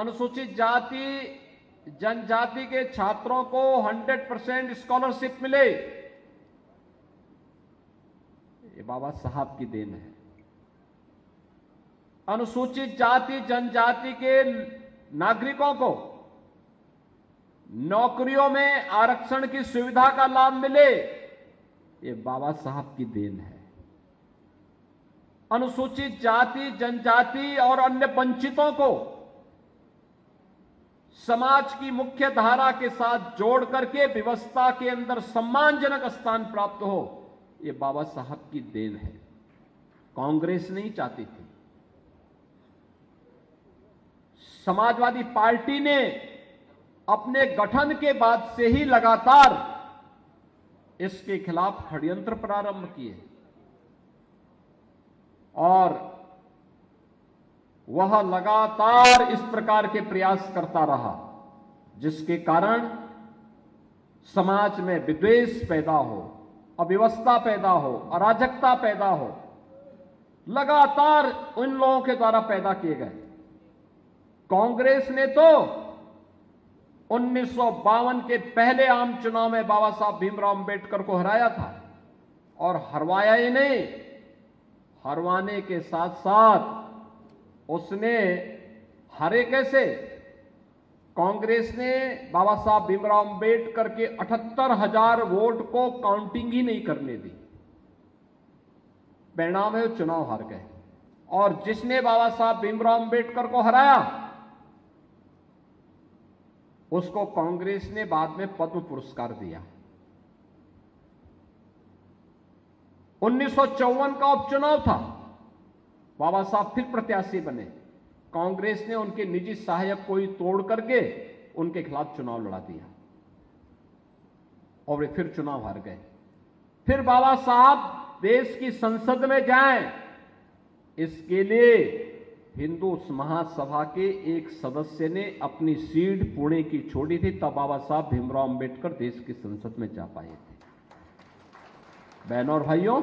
अनुसूचित जाति जनजाति के छात्रों को 100% स्कॉलरशिप मिले, ये बाबा साहब की देन है। अनुसूचित जाति जनजाति के नागरिकों को नौकरियों में आरक्षण की सुविधा का लाभ मिले, ये बाबा साहब की देन है। अनुसूचित जाति जनजाति और अन्य वंचितों को समाज की मुख्य धारा के साथ जोड़ करके व्यवस्था के अंदर सम्मानजनक स्थान प्राप्त हो, ये बाबा साहब की देन है। कांग्रेस नहीं चाहती थी। समाजवादी पार्टी ने अपने गठन के बाद से ही लगातार इसके खिलाफ षड्यंत्र प्रारंभ किए और वह लगातार इस प्रकार के प्रयास करता रहा, जिसके कारण समाज में विद्वेष पैदा हो, अव्यवस्था पैदा हो, अराजकता पैदा हो, लगातार उन लोगों के द्वारा पैदा किए गए। कांग्रेस ने तो 1952 के पहले आम चुनाव में बाबा साहब भीमराव अंबेडकर को हराया था और हरवाया ही नहीं, हरवाने के साथ साथ उसने हारे कैसे? कांग्रेस ने बाबा साहब भीमराव अंबेडकर के 78,000 वोट को काउंटिंग ही नहीं करने दी। परिणाम है चुनाव हार गए और जिसने बाबा साहब भीमराव अंबेडकर को हराया उसको कांग्रेस ने बाद में पद्म पुरस्कार दिया। 1954 का उपचुनाव था, बाबा साहब फिर प्रत्याशी बने। कांग्रेस ने उनके निजी सहायक को ही तोड़ करके उनके खिलाफ चुनाव लड़ा दिया और वे फिर चुनाव हार गए। फिर बाबा साहब देश की संसद में जाएं, इसके लिए हिंदू महासभा के एक सदस्य ने अपनी सीट पुणे की छोड़ी थी, तब बाबा साहब भीमराव अंबेडकर देश की संसद में जा पाए थे। बहनों और भाइयों,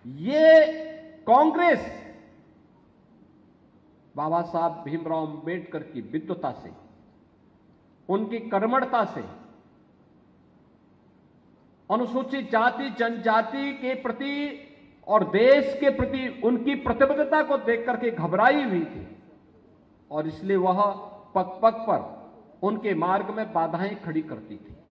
ये कांग्रेस बाबा साहब भीमराव अंबेडकर की विद्वता से, उनकी कर्मठता से, अनुसूचित जाति जनजाति के प्रति और देश के प्रति उनकी प्रतिबद्धता को देख करके घबराई हुई थी और इसलिए वह पग पग पर उनके मार्ग में बाधाएं खड़ी करती थी।